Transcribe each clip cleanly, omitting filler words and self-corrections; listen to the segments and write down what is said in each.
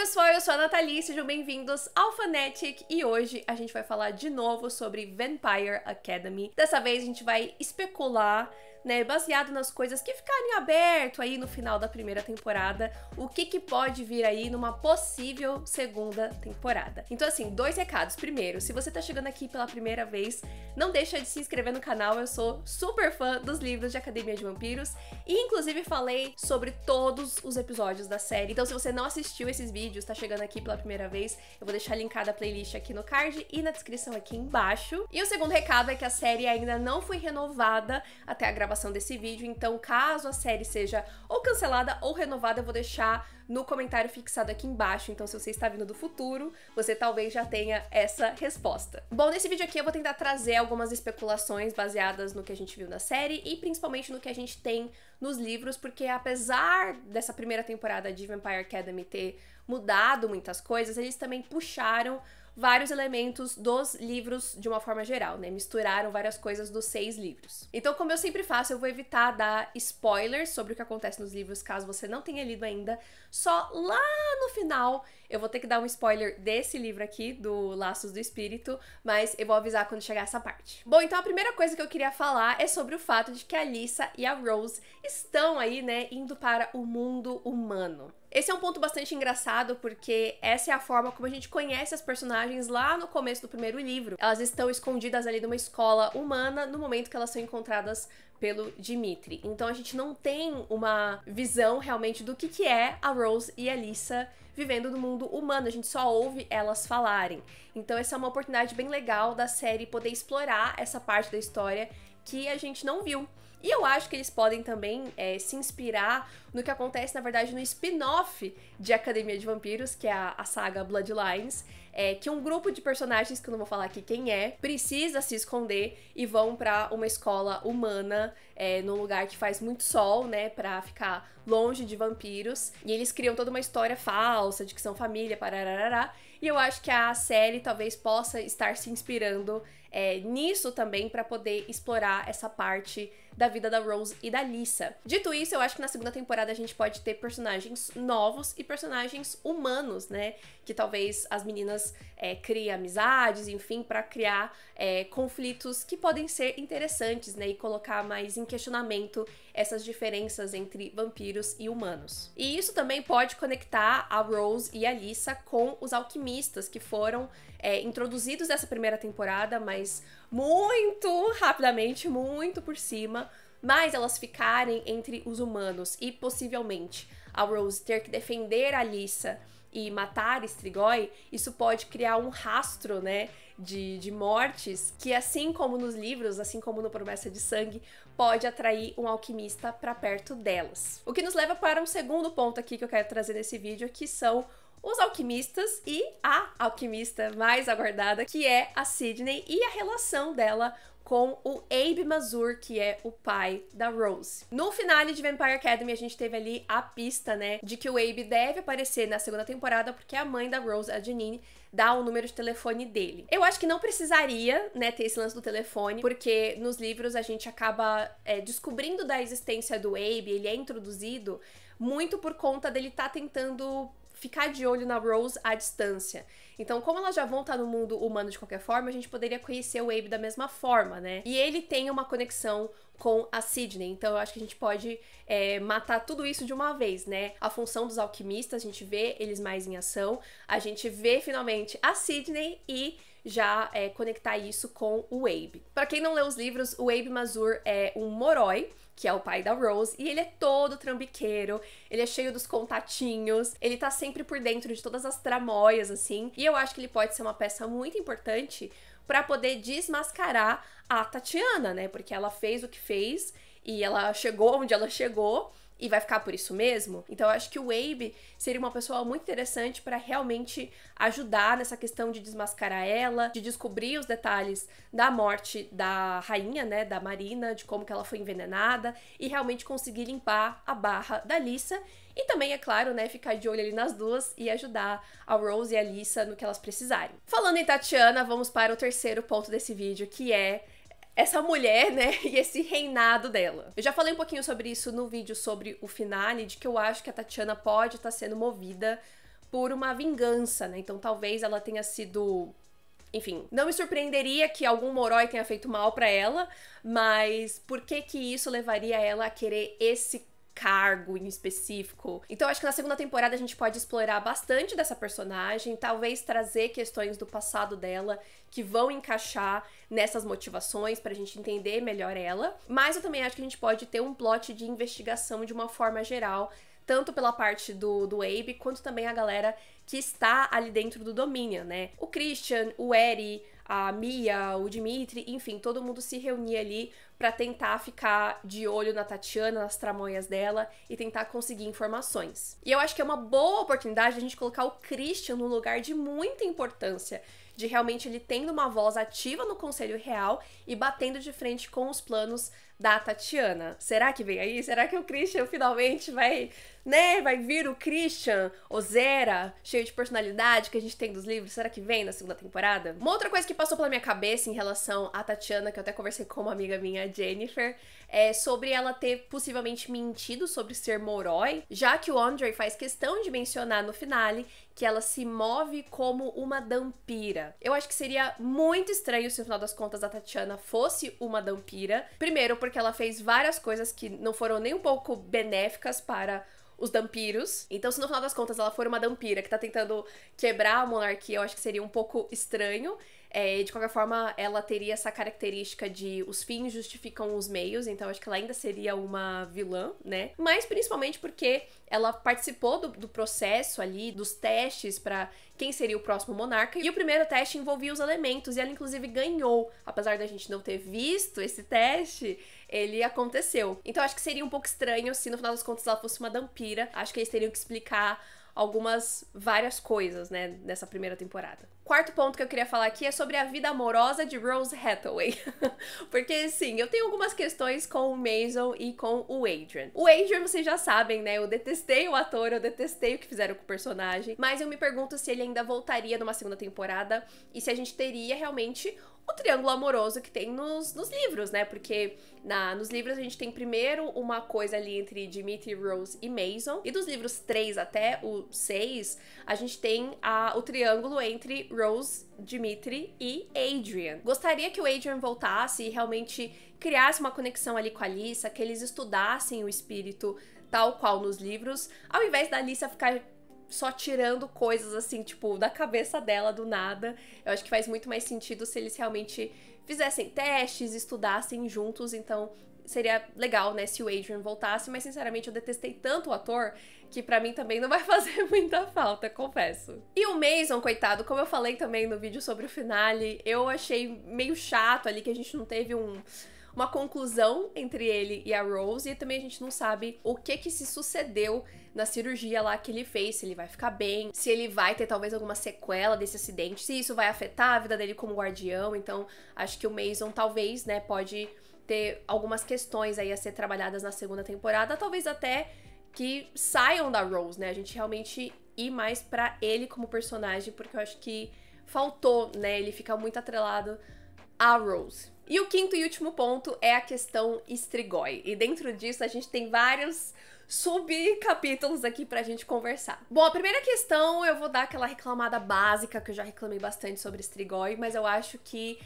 pessoal, eu sou a Nathalie, sejam bem-vindos ao Fanatic e hoje a gente vai falar de novo sobre Vampire Academy. Dessa vez a gente vai especular, né, baseado nas coisas que ficarem aberto aí no final da primeira temporada, o que pode vir aí numa possível segunda temporada. Então assim, dois recados. Primeiro, se você tá chegando aqui pela primeira vez, não deixa de se inscrever no canal, eu sou super fã dos livros de Academia de Vampiros e inclusive falei sobre todos os episódios da série. Então se você não assistiu esses vídeos, tá chegando aqui pela primeira vez, eu vou deixar linkada a playlist aqui no card e na descrição aqui embaixo. E o segundo recado é que a série ainda não foi renovada até a gravação desse vídeo, então caso a série seja ou cancelada ou renovada, eu vou deixar no comentário fixado aqui embaixo, então se você está vindo do futuro, você talvez já tenha essa resposta. Bom, nesse vídeo aqui eu vou tentar trazer algumas especulações baseadas no que a gente viu na série e principalmente no que a gente tem nos livros, porque apesar dessa primeira temporada de Vampire Academy ter mudado muitas coisas, eles também puxaram vários elementos dos livros de uma forma geral, né? Misturaram várias coisas dos 6 livros. Então, como eu sempre faço, eu vou evitar dar spoilers sobre o que acontece nos livros, caso você não tenha lido ainda. Só lá no final eu vou ter que dar um spoiler desse livro aqui, do Laços do Espírito, mas eu vou avisar quando chegar essa parte. Bom, então a primeira coisa que eu queria falar é sobre o fato de que a Alyssa e a Rose estão aí, né, indo para o mundo humano. Esse é um ponto bastante engraçado, porque essa é a forma como a gente conhece as personagens lá no começo do primeiro livro. Elas estão escondidas ali numa escola humana no momento que elas são encontradas pelo Dimitri. Então a gente não tem uma visão realmente do que é a Rose e a Alyssa vivendo no mundo humano, a gente só ouve elas falarem. Então essa é uma oportunidade bem legal da série poder explorar essa parte da história que a gente não viu. E eu acho que eles podem também se inspirar no que acontece, na verdade, no spin-off de Academia de Vampiros, que é a saga Bloodlines, que um grupo de personagens, que eu não vou falar aqui quem é, precisa se esconder e vão pra uma escola humana, num lugar que faz muito sol, né, pra ficar longe de vampiros. E eles criam toda uma história falsa de que são família, parararará. E eu acho que a série talvez possa estar se inspirando nisso também para poder explorar essa parte da vida da Rose e da Alyssa. Dito isso, eu acho que na segunda temporada a gente pode ter personagens novos e personagens humanos, né? Que talvez as meninas criem amizades, enfim, para criar conflitos que podem ser interessantes, né? E colocar mais em questionamento essas diferenças entre vampiros e humanos. E isso também pode conectar a Rose e a Alyssa com os alquimistas que foram introduzidos nessa primeira temporada, mas muito rapidamente, muito por cima, mas elas ficarem entre os humanos e possivelmente a Rose ter que defender a Alyssa e matar Strigoi, isso pode criar um rastro, né, de mortes que, assim como nos livros, assim como no Promessa de Sangue, pode atrair um alquimista para perto delas. O que nos leva para um segundo ponto aqui que eu quero trazer nesse vídeo, que são os alquimistas e a alquimista mais aguardada, que é a Sydney, e a relação dela com o Abe Mazur, que é o pai da Rose. No finale de Vampire Academy, a gente teve ali a pista, né, de que o Abe deve aparecer na segunda temporada, porque a mãe da Rose, a Janine, dá o número de telefone dele. Eu acho que não precisaria, né, ter esse lance do telefone, porque nos livros a gente acaba descobrindo da existência do Abe, ele é introduzido muito por conta dele estar tentando ficar de olho na Rose à distância. Então, como elas já vão estar no mundo humano de qualquer forma, a gente poderia conhecer o Abe da mesma forma, né? E ele tem uma conexão com a Sydney, então eu acho que a gente pode matar tudo isso de uma vez, né? A função dos alquimistas, a gente vê eles mais em ação, a gente vê finalmente a Sydney e já conectar isso com o Abe. Pra quem não leu os livros, o Abe Mazur é um Moroi, que é o pai da Rose, e ele é todo trambiqueiro, ele é cheio dos contatinhos, ele tá sempre por dentro de todas as tramóias, assim, e eu acho que ele pode ser uma peça muito importante pra poder desmascarar a Tatiana, né, porque ela fez o que fez, e ela chegou onde ela chegou, e vai ficar por isso mesmo. Então eu acho que o Abe seria uma pessoa muito interessante para realmente ajudar nessa questão de desmascarar ela, de descobrir os detalhes da morte da rainha, né, da Marina, de como que ela foi envenenada e realmente conseguir limpar a barra da Alyssa. E também, é claro, né, ficar de olho ali nas duas e ajudar a Rose e a Alyssa no que elas precisarem. Falando em Tatiana, vamos para o terceiro ponto desse vídeo, que é essa mulher, né, e esse reinado dela. Eu já falei um pouquinho sobre isso no vídeo sobre o finale, de que eu acho que a Tatiana pode estar sendo movida por uma vingança, né? Então talvez ela tenha sido... Enfim, não me surpreenderia que algum Moroi tenha feito mal pra ela, mas por que que isso levaria ela a querer esse cargo em específico? Então eu acho que na segunda temporada a gente pode explorar bastante dessa personagem, talvez trazer questões do passado dela que vão encaixar nessas motivações pra gente entender melhor ela. Mas eu também acho que a gente pode ter um plot de investigação de uma forma geral, tanto pela parte do Abe, quanto também a galera que está ali dentro do Dominion, né? O Christian, o Eri, a Mia, o Dimitri, enfim, todo mundo se reunia ali pra tentar ficar de olho na Tatiana, nas tramóias dela e tentar conseguir informações. E eu acho que é uma boa oportunidade a gente colocar o Christian num lugar de muita importância, de realmente ele tendo uma voz ativa no Conselho Real e batendo de frente com os planos da Tatiana. Será que vem aí? Será que o Christian finalmente vai, né, vai vir o Christian Ozera, cheio de personalidade que a gente tem dos livros? Será que vem na segunda temporada? Uma outra coisa que passou pela minha cabeça em relação à Tatiana, que eu até conversei com uma amiga minha, a Jennifer, é sobre ela ter possivelmente mentido sobre ser Moroi, já que o Andre faz questão de mencionar no finale que ela se move como uma dampira. Eu acho que seria muito estranho se no final das contas a Tatiana fosse uma dampira. Primeiro, porque ela fez várias coisas que não foram nem um pouco benéficas para os dampiros. Então, se no final das contas ela for uma dampira que tá tentando quebrar a monarquia, eu acho que seria um pouco estranho. De qualquer forma, ela teria essa característica de os fins justificam os meios, então acho que ela ainda seria uma vilã, né? Mas principalmente porque ela participou do processo ali, dos testes pra quem seria o próximo monarca, e o primeiro teste envolvia os elementos, e ela inclusive ganhou. Apesar da gente não ter visto esse teste, ele aconteceu. Então acho que seria um pouco estranho se no final das contas ela fosse uma dampira. Acho que eles teriam que explicar várias coisas, né, nessa primeira temporada. Quarto ponto que eu queria falar aqui é sobre a vida amorosa de Rose Hathaway. Porque, sim, eu tenho algumas questões com o Mason e com o Adrian. O Adrian, vocês já sabem, né, eu detestei o ator, eu detestei o que fizeram com o personagem, mas eu me pergunto se ele ainda voltaria numa segunda temporada e se a gente teria realmente o triângulo amoroso que tem nos livros, né? Porque nos livros a gente tem primeiro uma coisa ali entre Dimitri, Rose e Mason. E dos livros 3 até o 6, a gente tem o triângulo entre Rose, Dimitri e Adrian. Gostaria que o Adrian voltasse e realmente criasse uma conexão ali com a Alyssa, que eles estudassem o espírito tal qual nos livros, ao invés da Alyssa ficar só tirando coisas assim, tipo, da cabeça dela do nada. Eu acho que faz muito mais sentido se eles realmente fizessem testes, estudassem juntos, então seria legal, né, se o Adrian voltasse, mas sinceramente eu detestei tanto o ator que pra mim também não vai fazer muita falta, confesso. E o Mason, coitado, como eu falei também no vídeo sobre o finale, eu achei meio chato ali que a gente não teve uma conclusão entre ele e a Rose, e também a gente não sabe o que se sucedeu na cirurgia lá que ele fez, se ele vai ficar bem, se ele vai ter talvez alguma sequela desse acidente, se isso vai afetar a vida dele como guardião. Então acho que o Mason talvez, né, pode ter algumas questões aí a ser trabalhadas na segunda temporada, talvez até que saiam da Rose, né, a gente realmente ir mais pra ele como personagem, porque eu acho que faltou, né, ele fica muito atrelado a Rose. E o quinto e último ponto é a questão Strigoi. E dentro disso a gente tem vários subcapítulos aqui pra gente conversar. Bom, a primeira questão eu vou dar aquela reclamada básica, que eu já reclamei bastante sobre Strigoi, mas eu acho que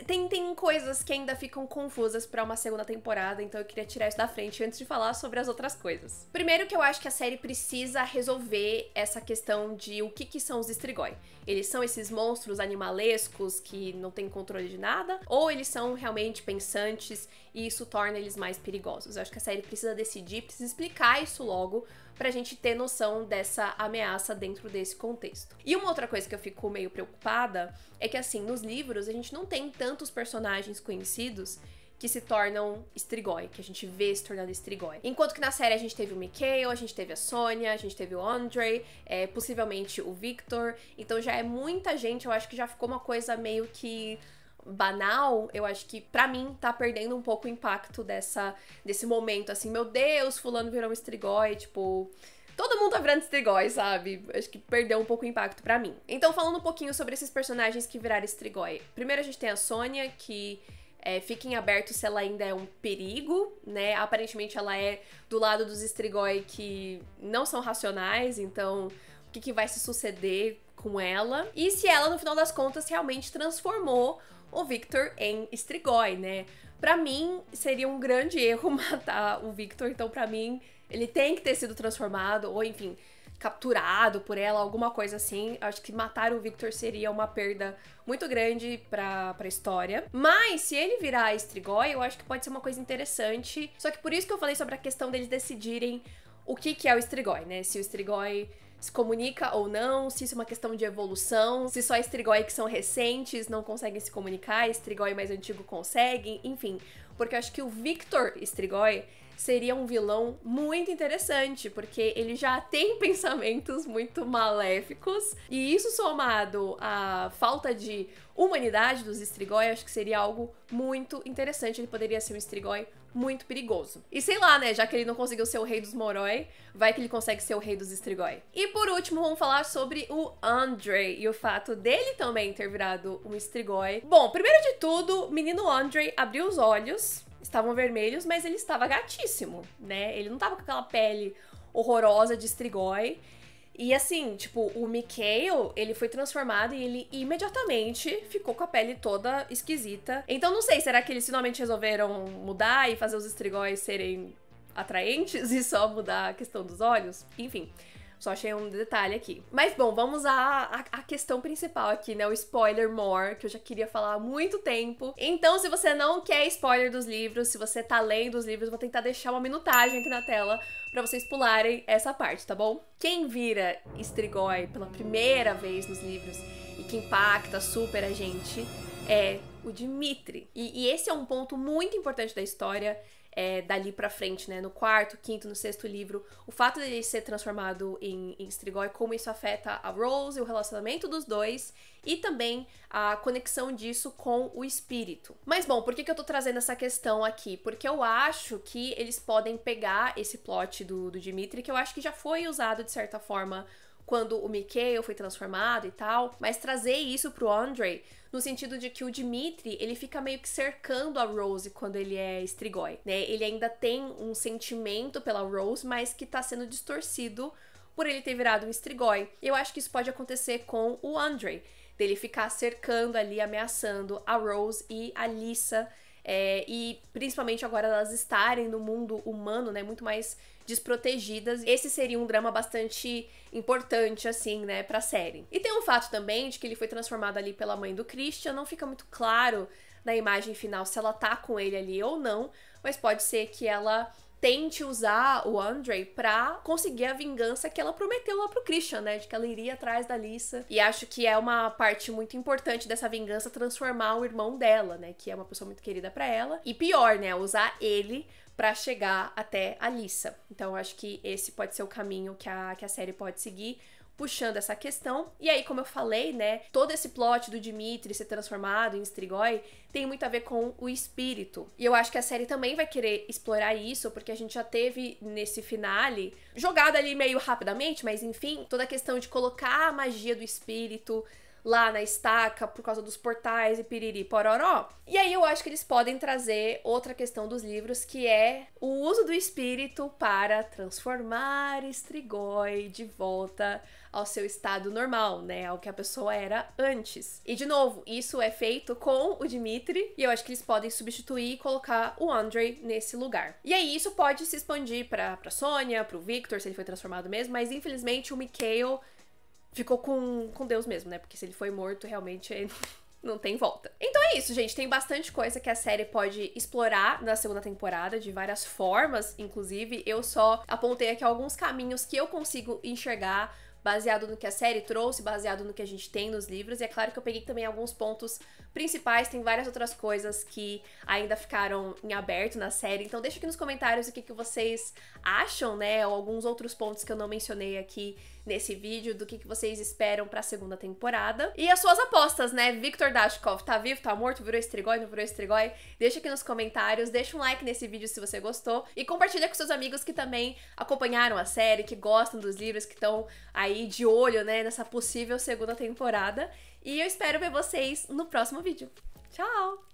tem coisas que ainda ficam confusas pra uma segunda temporada, então eu queria tirar isso da frente antes de falar sobre as outras coisas. Primeiro que eu acho que a série precisa resolver essa questão de o que são os Strigoi. Eles são esses monstros animalescos que não têm controle de nada, ou eles são realmente pensantes e isso torna eles mais perigosos? Eu acho que a série precisa decidir, precisa explicar isso logo, pra gente ter noção dessa ameaça dentro desse contexto. E uma outra coisa que eu fico meio preocupada é que, assim, nos livros a gente não tem tantos personagens conhecidos que se tornam Strigoi, que a gente vê se tornando Strigoi. Enquanto que na série a gente teve o Mikhail, a gente teve a Sonya, a gente teve o Andre, possivelmente o Victor, então já é muita gente, eu acho que já ficou uma coisa meio que banal. Eu acho que pra mim tá perdendo um pouco o impacto desse momento, assim, meu Deus, fulano virou um Strigoi, tipo, todo mundo tá virando Strigoi, sabe? Acho que perdeu um pouco o impacto pra mim. Então, falando um pouquinho sobre esses personagens que viraram Strigoi. Primeiro a gente tem a Sonya, que fica em aberto se ela ainda é um perigo, né? Aparentemente ela é do lado dos Strigoi que não são racionais, então o que vai se suceder com ela e se ela, no final das contas, realmente transformou o Victor em Strigoi, né? Pra mim, seria um grande erro matar o Victor, então pra mim, ele tem que ter sido transformado, ou enfim, capturado por ela, alguma coisa assim. Acho que matar o Victor seria uma perda muito grande pra história. Mas, se ele virar Strigoi, eu acho que pode ser uma coisa interessante. Só que por isso que eu falei sobre a questão deles decidirem o que é o Strigoi, né? Se o Strigoi se comunica ou não, se isso é uma questão de evolução, se só Strigoi que são recentes não conseguem se comunicar, Strigoi mais antigo conseguem, enfim. Porque eu acho que o Victor Strigoi seria um vilão muito interessante, porque ele já tem pensamentos muito maléficos, e isso somado à falta de humanidade dos Strigoi, acho que seria algo muito interessante. Ele poderia ser um Strigoi muito perigoso. E sei lá, né, já que ele não conseguiu ser o rei dos Moroi, vai que ele consegue ser o rei dos Strigoi. E por último, vamos falar sobre o Andre e o fato dele também ter virado um Strigoi. Bom, primeiro de tudo, o menino Andre abriu os olhos, estavam vermelhos, mas ele estava gatíssimo, né? Ele não tava com aquela pele horrorosa de Strigoi. E assim, tipo, o Mikhail, ele foi transformado e ele imediatamente ficou com a pele toda esquisita. Então não sei, será que eles finalmente resolveram mudar e fazer os Strigóis serem atraentes e só mudar a questão dos olhos? Enfim, só achei um detalhe aqui. Mas bom, vamos à questão principal aqui, né? O spoiler more, que eu já queria falar há muito tempo. Então, se você não quer spoiler dos livros, se você tá lendo os livros, eu vou tentar deixar uma minutagem aqui na tela pra vocês pularem essa parte, tá bom? Quem vira Strigoi pela primeira vez nos livros e que impacta super a gente é o Dimitri. E esse é um ponto muito importante da história. Dali pra frente, né, no quarto, quinto, no sexto livro, o fato dele ser transformado em Strigoi, como isso afeta a Rose, o relacionamento dos dois e também a conexão disso com o espírito. Mas bom, por que eu tô trazendo essa questão aqui? Porque eu acho que eles podem pegar esse plot do Dimitri, que eu acho que já foi usado de certa forma quando o Mikhail foi transformado e tal, mas trazer isso pro Andre no sentido de que o Dimitri, ele fica meio que cercando a Rose quando ele é Strigoi, né? Ele ainda tem um sentimento pela Rose, mas que tá sendo distorcido por ele ter virado um Strigoi. Eu acho que isso pode acontecer com o Andre, dele ficar cercando ali, ameaçando a Rose e a Lisa, e principalmente agora elas estarem no mundo humano, né, muito mais desprotegidas. Esse seria um drama bastante importante, assim, né, pra série. E tem um fato também de que ele foi transformado ali pela mãe do Christian, não fica muito claro na imagem final se ela tá com ele ali ou não, mas pode ser que ela tente usar o Andre pra conseguir a vingança que ela prometeu lá pro Christian, né? De que ela iria atrás da Lisa. E acho que é uma parte muito importante dessa vingança transformar o irmão dela, né? Que é uma pessoa muito querida pra ela. E pior, né? Usar ele pra chegar até a Lisa. Então, acho que esse pode ser o caminho que a série pode seguir, puxando essa questão. E aí, como eu falei, né, todo esse plot do Dimitri ser transformado em Strigoi tem muito a ver com o espírito. E eu acho que a série também vai querer explorar isso, porque a gente já teve nesse finale, jogado ali meio rapidamente, mas enfim, toda a questão de colocar a magia do espírito lá na estaca por causa dos portais e piriri pororó. E aí eu acho que eles podem trazer outra questão dos livros, que é o uso do espírito para transformar Strigoi de volta ao seu estado normal, né, ao que a pessoa era antes. E de novo, isso é feito com o Dimitri, e eu acho que eles podem substituir e colocar o Andre nesse lugar. E aí isso pode se expandir pra Sonia, pro Victor, se ele foi transformado mesmo, mas infelizmente o Mikhail ficou com Deus mesmo, né? Porque se ele foi morto, realmente não tem volta. Então é isso, gente. Tem bastante coisa que a série pode explorar na segunda temporada, de várias formas, inclusive. Eu só apontei aqui alguns caminhos que eu consigo enxergar baseado no que a série trouxe, baseado no que a gente tem nos livros. E é claro que eu peguei também alguns pontos principais, tem várias outras coisas que ainda ficaram em aberto na série. Então deixa aqui nos comentários o que vocês acham, né? Ou alguns outros pontos que eu não mencionei aqui nesse vídeo, do que vocês esperam pra segunda temporada. E as suas apostas, né? Victor Dashkov tá vivo, tá morto, virou Strigoi, não virou Strigoi? Deixa aqui nos comentários, deixa um like nesse vídeo se você gostou e compartilha com seus amigos que também acompanharam a série, que gostam dos livros, que estão aí de olho, né, nessa possível segunda temporada. E eu espero ver vocês no próximo vídeo. Tchau!